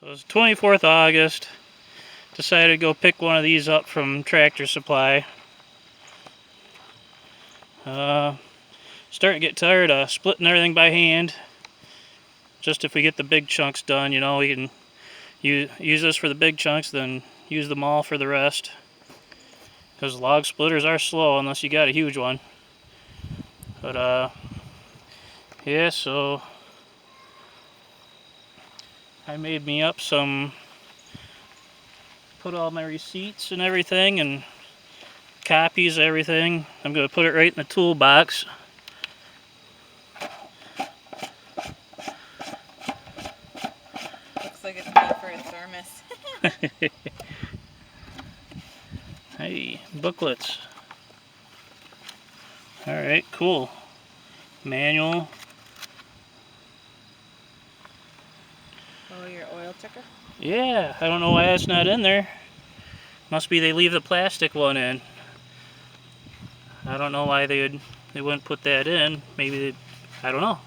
It was 24th August. Decided to go pick one of these up from Tractor Supply. Starting to get tired of splitting everything by hand. Just if we get the big chunks done, you know, we can use this for the big chunks, then use them all for the rest. Because log splitters are slow unless you got a huge one. But yeah, so I made me up some, put all my receipts and everything and copies of everything. I'm going to put it right in the toolbox. Looks like it's made for a thermos. Hey, booklets. Alright, cool. Manual. Oh, your oil checker? Yeah, I don't know why it's not in there. Must be they leave the plastic one in. I don't know why they wouldn't put that in. Maybe I don't know.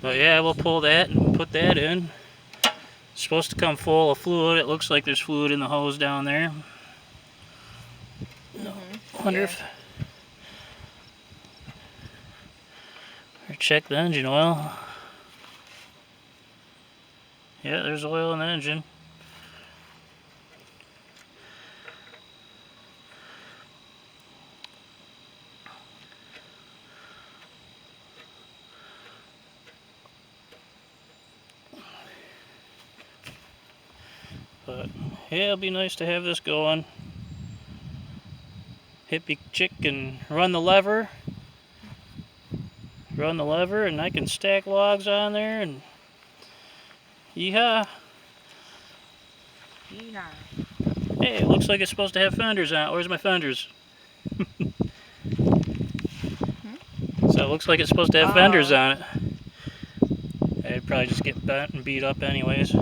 But yeah, we'll pull that and put that in. It's supposed to come full of fluid. It looks like there's fluid in the hose down there. Wonder if... Or check the engine oil. Yeah, there's oil in the engine. But yeah, it'll be nice to have this going. Hippie chick can run the lever. And I can stack logs on there and yeehaw. Yeehaw. Hey, it looks like it's supposed to have fenders on it. Where's my fenders? So it looks like it's supposed to have fenders on it. It'd probably just get bent and beat up anyways. I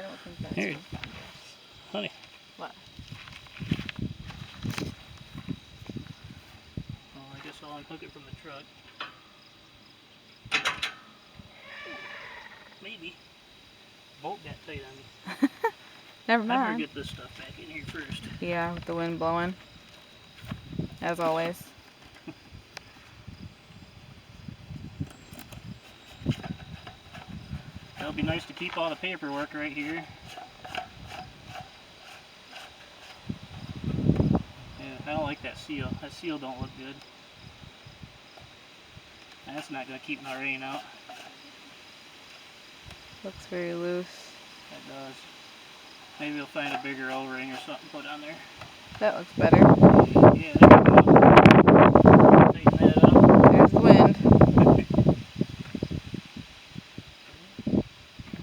don't think that's Here, honey. What? Well, I guess I'll unhook it from the truck. Maybe. Bolt got tight on me. Never I mind. better get this stuff back in here first. Yeah, with the wind blowing. As always. That'll be nice to keep all the paperwork right here. Yeah, I don't like that seal. That seal don't look good. That's not going to keep my rain out. Looks very loose. That does. Maybe we'll find a bigger O-ring or something put on there. That looks better. Yeah, there we go. Tighten that up. There's the wind.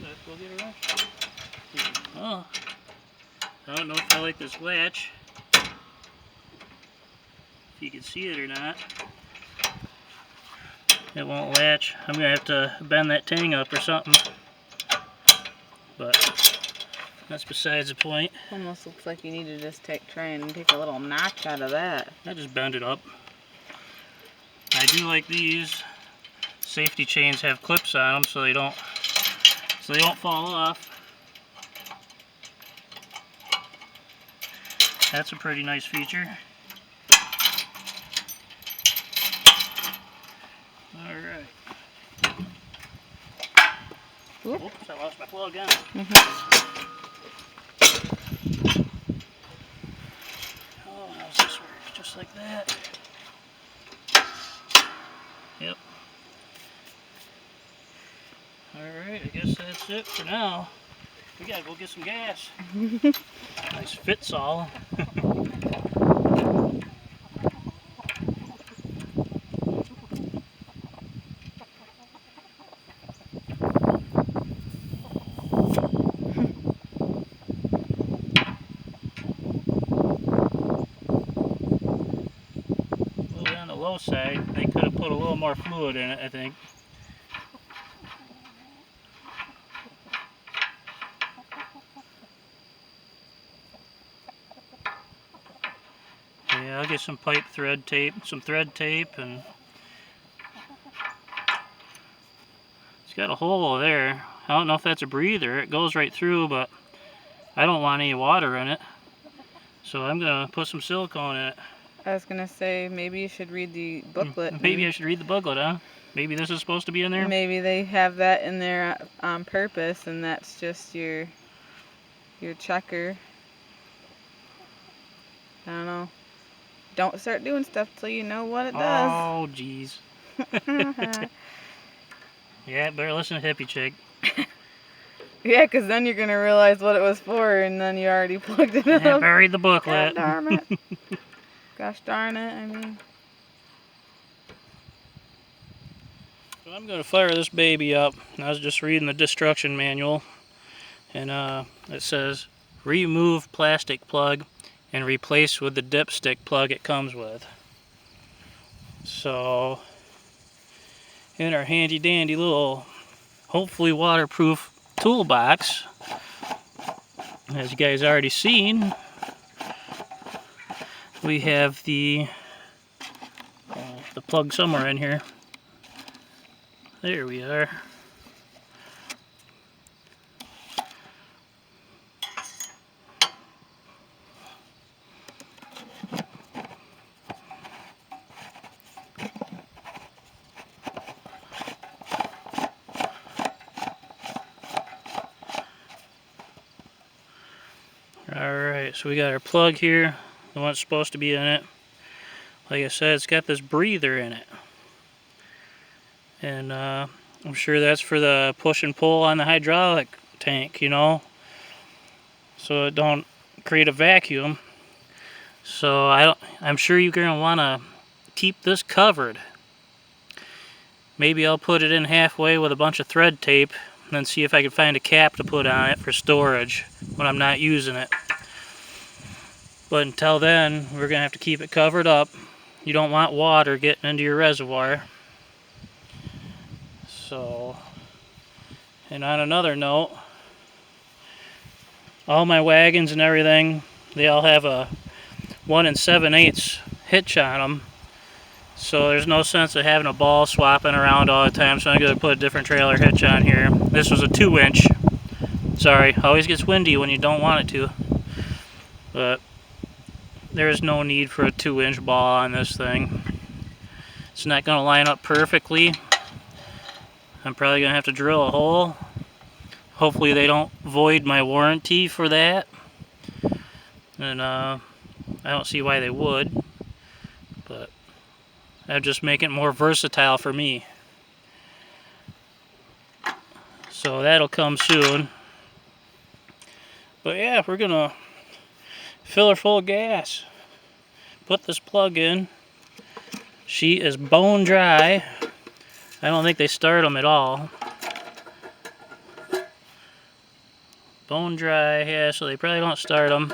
Let's go get a wrench. Oh, I don't know if I like this latch. If you can see it or not. It won't latch. I'm going to have to bend that tang up or something. But that's besides the point. Almost looks like you need to just try and take a little notch out of that. I just bend it up. I do like these. Safety chains have clips on them so they don't fall off. That's a pretty nice feature. Alright. Oops, I lost my plug on. Oh, how's this work? Just like that. Yep. Alright, I guess that's it for now. We gotta go get some gas. Nice fit saw. On the low side, they could have put a little more fluid in it, I think. Yeah, I'll get some pipe thread tape, and It's got a hole there. I don't know if that's a breather. It goes right through, but I don't want any water in it. So I'm gonna put some silicone in it. I was gonna say maybe you should read the booklet. Maybe I should read the booklet, huh? Maybe this is supposed to be in there? Maybe they have that in there on purpose, and that's just your checker. I don't know. Don't start doing stuff till you know what it does. Oh, jeez. Yeah, better listen to Hippie Chick. Yeah, because then you're gonna realize what it was for, and then you already plugged it I up. buried the booklet. God darn it. Gosh darn it, I mean. So I'm going to fire this baby up. I was just reading the destruction manual, and it says remove plastic plug and replace with the dipstick plug it comes with. So in our handy dandy little, hopefully waterproof toolbox, as you guys already seen, we have the plug somewhere in here. There we are. Alright, so we got our plug here, the one that's supposed to be in it. Like I said, it's got this breather in it. And I'm sure that's for the push and pull on the hydraulic tank, you know, so it don't create a vacuum. So I'm sure you're going to want to keep this covered. Maybe I'll put it in halfway with a bunch of thread tape and then see if I can find a cap to put on it for storage when I'm not using it. But until then, we're going to have to keep it covered up. You don't want water getting into your reservoir. So, and on another note, all my wagons and everything, they all have a 1 7/8 hitch on them. So there's no sense of having a ball swapping around all the time, so I'm going to put a different trailer hitch on here. This was a 2-inch. Sorry, always gets windy when you don't want it to. But there's no need for a 2-inch ball on this thing. It's not going to line up perfectly. I'm probably going to have to drill a hole. Hopefully they don't void my warranty for that. And I don't see why they would. But I'll just make it more versatile for me. So that'll come soon. But yeah, we're gonna fill her full of gas. Put this plug in. She is bone dry. I don't think they start them at all. Bone dry, yeah, so they probably don't start them.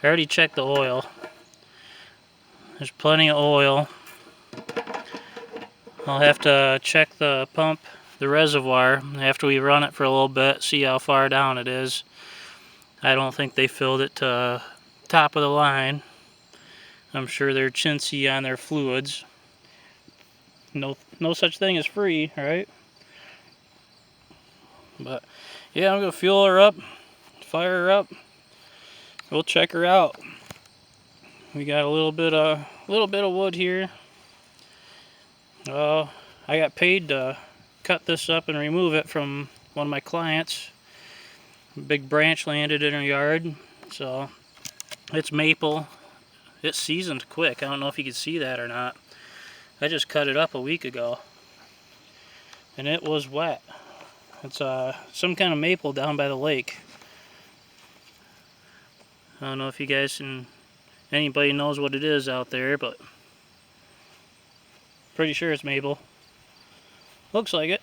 I already checked the oil. There's plenty of oil. I'll have to check the pump, the reservoir, after we run it for a little bit, see how far down it is. I don't think they filled it to top of the line. I'm sure they're chintzy on their fluids. No such thing as free, right? But yeah, I'm gonna fuel her up, fire her up. We'll check her out. We got a little bit of wood here. I got paid to cut this up and remove it from one of my clients. A big branch landed in her yard, so it's maple. It's seasoned quick. I don't know if you can see that or not. I just cut it up a week ago, and it was wet. It's some kind of maple down by the lake. I don't know if you guys can, anybody knows what it is out there, but pretty sure it's maple. Looks like it.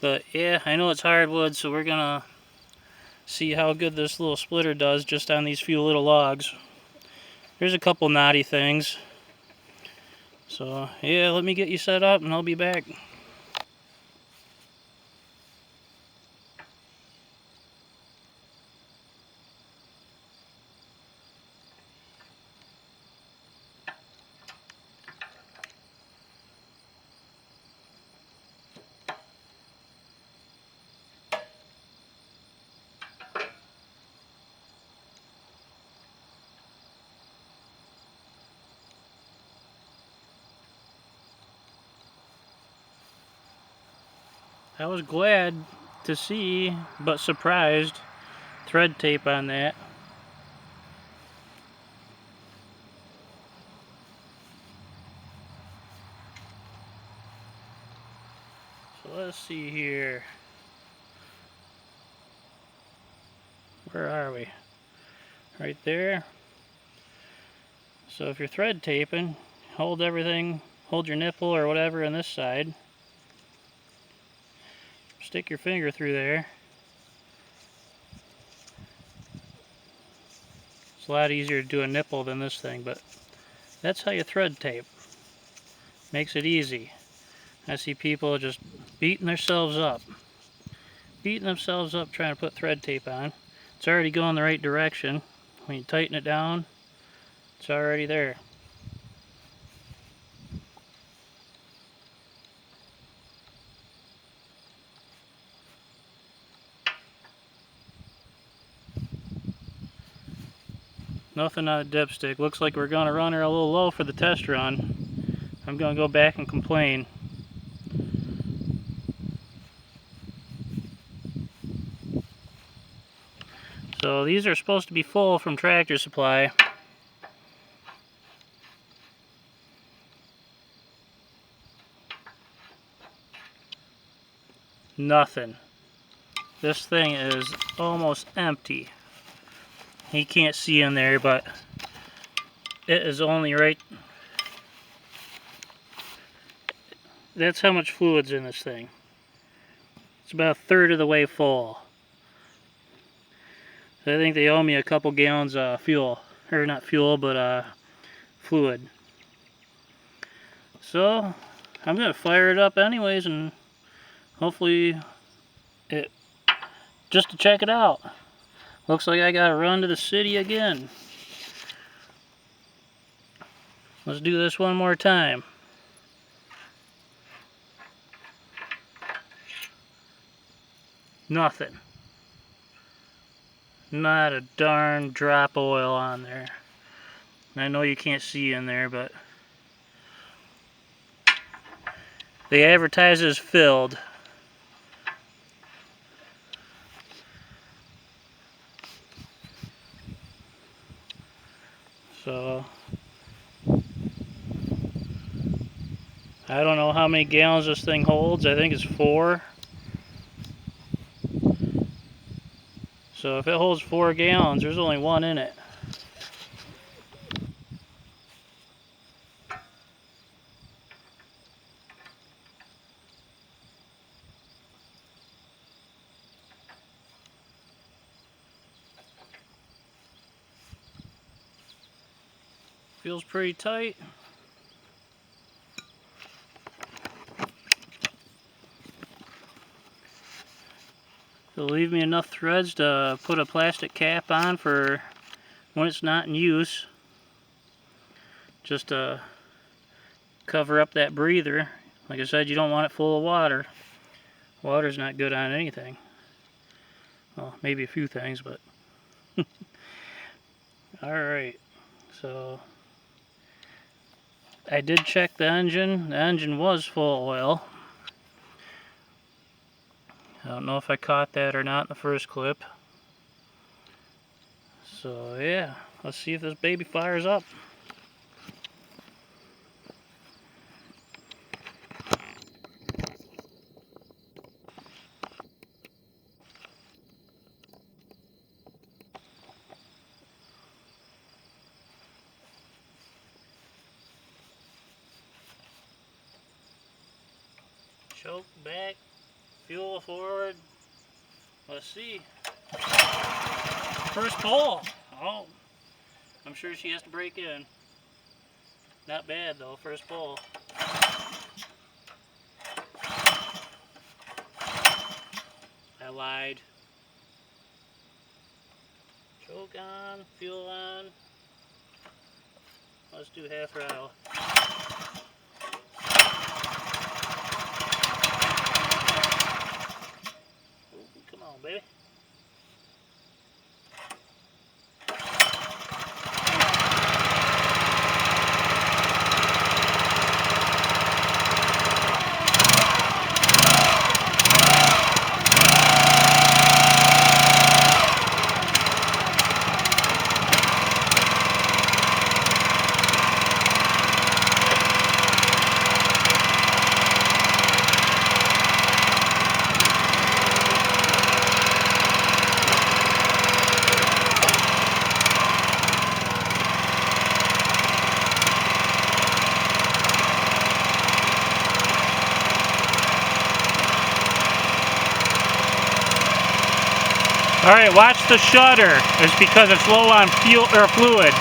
But yeah, I know it's hardwood, so we're gonna see how good this little splitter does just on these few little logs. There's a couple knotty things. So yeah, let me get you set up and I'll be back. I was glad to see, but surprised, thread tape on that. So let's see here. Where are we? Right there. So if you're thread taping, hold everything, hold your nipple or whatever on this side. Stick your finger through there. It's a lot easier to do a nipple than this thing, but that's how you thread tape. Makes it easy. I see people just beating themselves up. Beating themselves up trying to put thread tape on. It's already going the right direction. When you tighten it down, it's already there. Nothing on a dipstick. Looks like we're going to run her a little low for the test run. I'm going to go back and complain. So these are supposed to be full from Tractor Supply. Nothing. This thing is almost empty. He can't see in there, but it is only right. That's how much fluid's in this thing. It's about a third of the way full. I think they owe me a couple gallons of fuel. Or not fuel, but fluid. So, I'm going to fire it up anyways and hopefully it, just to check it out. Looks like I got to run to the city again. Let's do this one more time. Nothing. Not a darn drop of oil on there. I know you can't see in there, but they advertise as filled. So I don't know how many gallons this thing holds. I think it's 4. So if it holds 4 gallons, there's only 1 in it. Feels pretty tight. It'll leave me enough threads to put a plastic cap on for when it's not in use. Just to cover up that breather. Like I said, you don't want it full of water. Water's not good on anything. Well, maybe a few things, but alright. So I did check the engine. The engine was full of oil. I don't know if I caught that or not in the first clip. So yeah, let's see if this baby fires up. Choke back, fuel forward. Let's see. First pull. Oh, I'm sure she has to break in. Not bad though, first pull. I lied. Choke on, fuel on. Let's do half throttle. Ooh, come on, baby. Alright, watch the shutter. It's because it's low on fuel or fluid.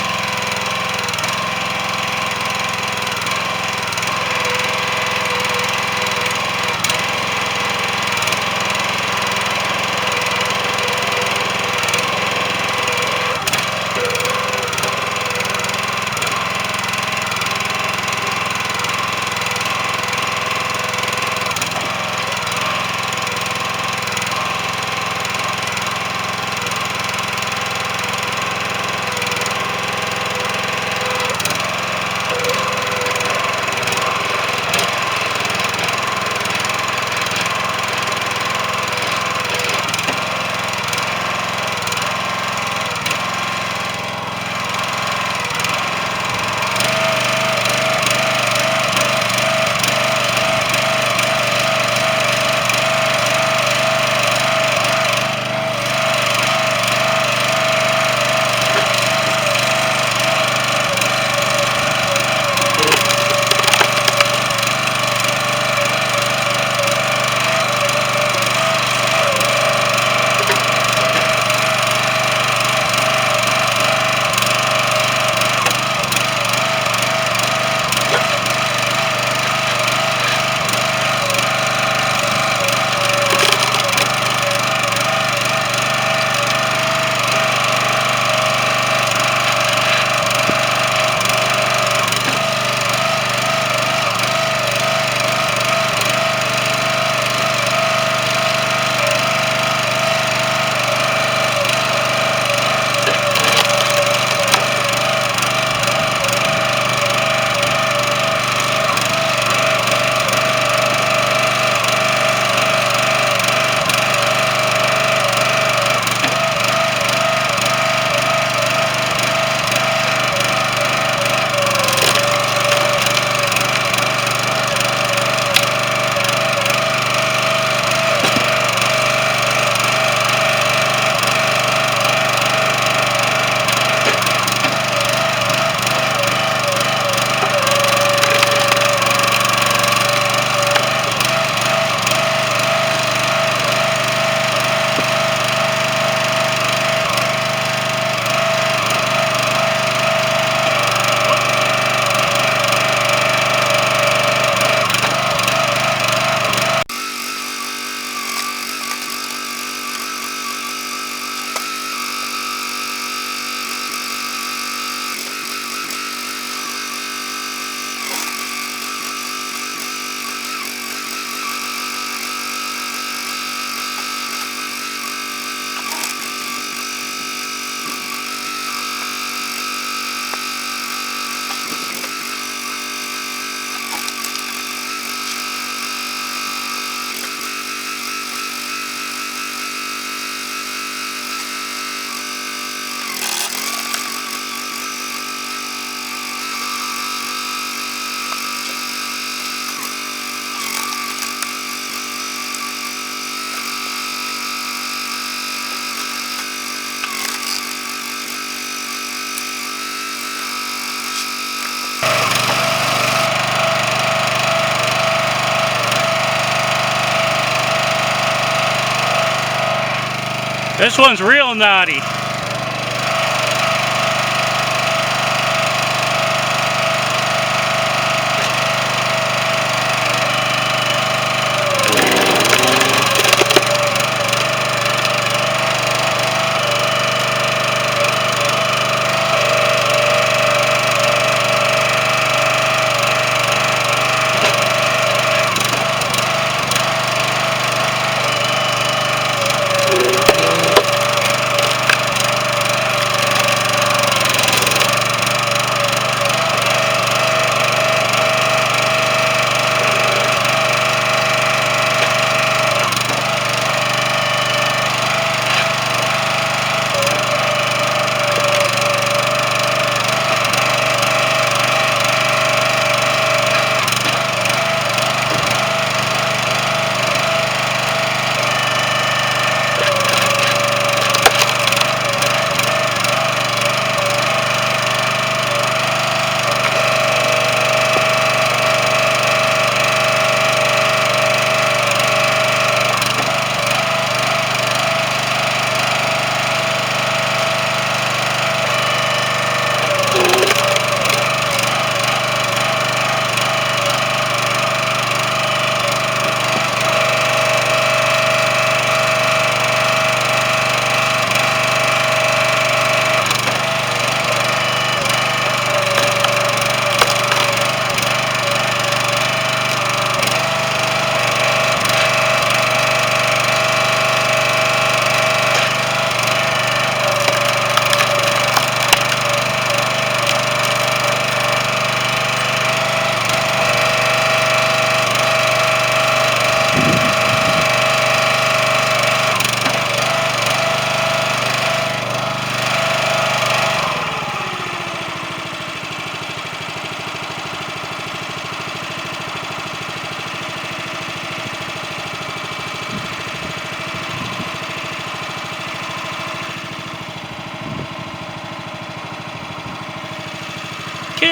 This one's real naughty.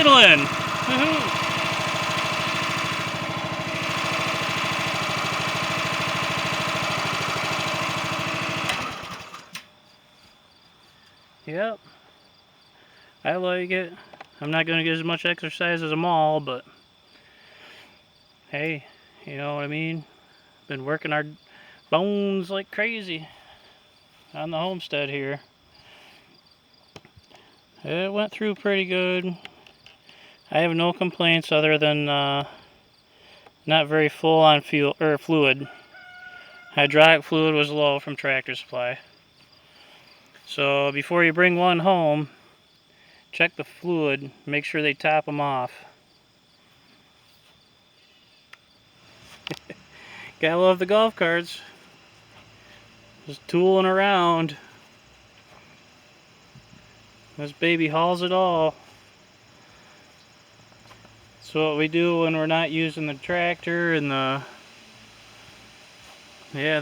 idling. Woohoo. Yep. I like it. I'm not going to get as much exercise as them all, but hey, you know what I mean? Been working our bones like crazy on the homestead here. It went through pretty good. I have no complaints other than not very full on fuel or fluid. Hydraulic fluid was low from Tractor Supply. So before you bring one home, check the fluid, make sure they top them off. Gotta love the golf carts. Just tooling around. This baby hauls it all. So what we do when we're not using the tractor and the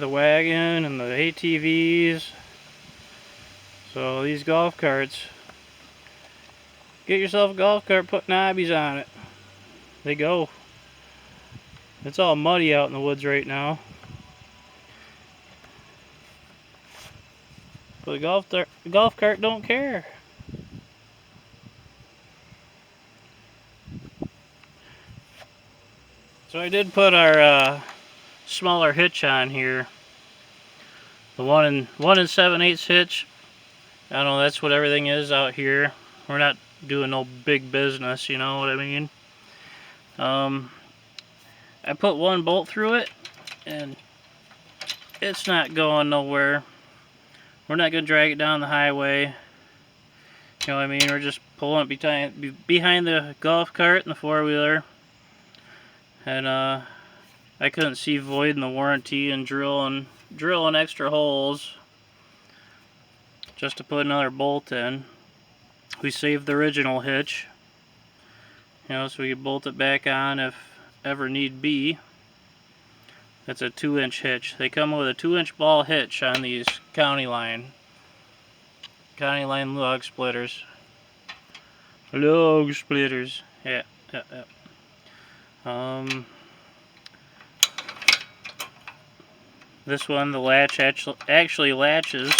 wagon and the ATVs. So these golf carts, get yourself a golf cart, put knobbies on it. They go. It's all muddy out in the woods right now. But the golf cart don't care. So I did put our smaller hitch on here. The 1 7/8 hitch. I don't know, that's what everything is out here. We're not doing no big business, you know what I mean? I put one bolt through it, and it's not going nowhere. We're not going to drag it down the highway. You know what I mean? We're just pulling it behind the golf cart and the four-wheeler. And I couldn't see voiding the warranty and drilling extra holes just to put another bolt in. We saved the original hitch, you know, so we could bolt it back on if ever need be. That's a 2-inch hitch. They come with a 2-inch ball hitch on these county line log splitters. Log splitters. Yeah. This one, the latch actually latches.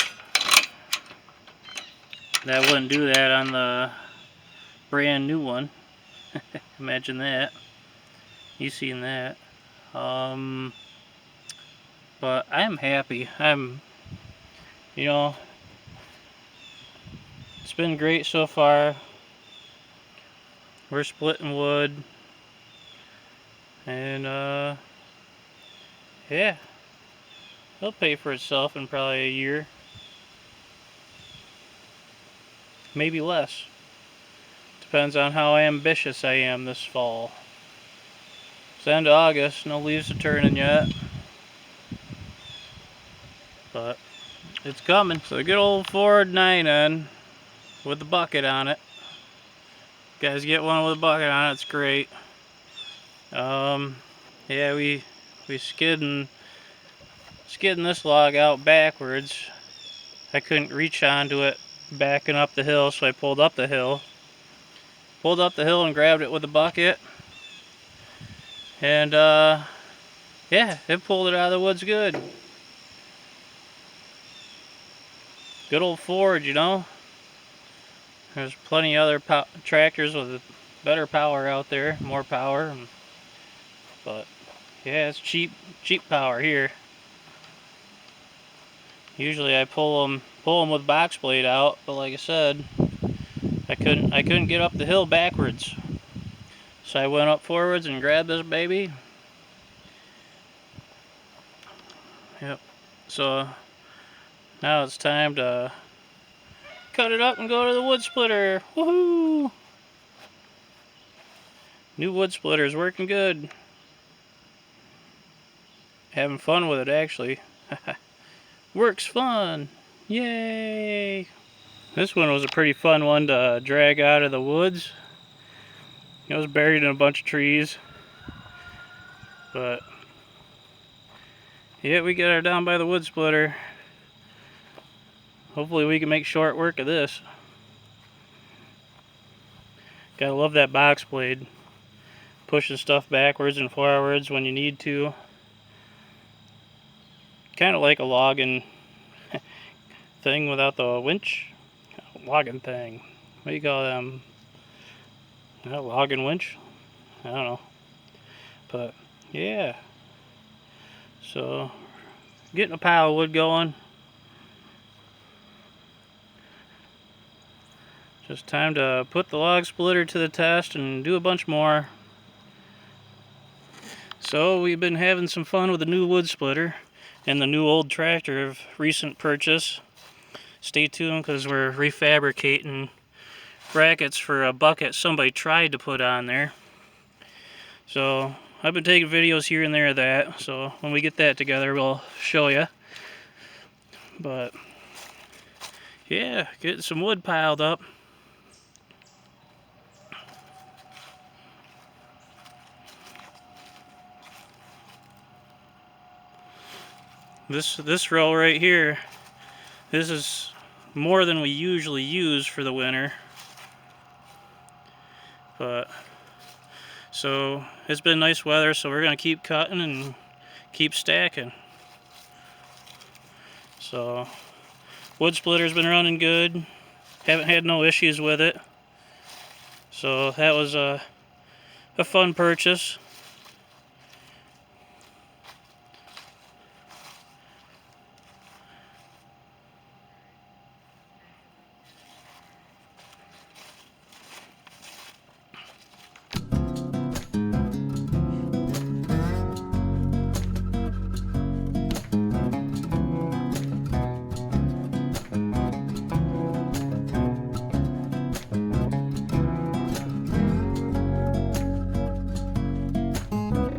That wouldn't do that on the brand new one. Imagine that. You seen that. But I'm happy. You know, it's been great so far. We're splitting wood. And, yeah. It'll pay for itself in probably a year. Maybe less. Depends on how ambitious I am this fall. It's the end of August, no leaves are turning yet. But it's coming. So a good old Ford 9N with the bucket on it. Guys, get one with a bucket on it, it's great. Yeah, we skidding this log out backwards. I couldn't reach onto it backing up the hill, so I pulled up the hill. Pulled up the hill and grabbed it with a bucket. And yeah, it pulled it out of the woods good. Good old Ford, you know. There's plenty of other tractors with better power out there, more power. But yeah, it's cheap power here. Usually I pull them with box blade out, but like I said, I couldn't get up the hill backwards. So I went up forwards and grabbed this baby. Yep. So now it's time to cut it up and go to the wood splitter. Woohoo! New wood splitter is working good. Having fun with it, actually. Works fun. Yay! This one was a pretty fun one to drag out of the woods. It was buried in a bunch of trees. But yeah, we got her down by the wood splitter. Hopefully we can make short work of this. Gotta love that box blade. Pushing stuff backwards and forwards when you need to. Kind of like a logging thing without the winch. Logging thing. What do you call them? A logging winch? I don't know. But yeah. So getting a pile of wood going. Just time to put the log splitter to the test and do a bunch more. So we've been having some fun with the new wood splitter and the new old tractor of recent purchase. Stay tuned because we're refabricating brackets for a bucket somebody tried to put on there. So I've been taking videos here and there of that, so when we get that together we'll show you. But yeah, getting some wood piled up. This row right here, this is more than we usually use for the winter. But so it's been nice weather, so we're gonna keep cutting and keep stacking. So wood splitter's been running good. Haven't had no issues with it. So that was a fun purchase.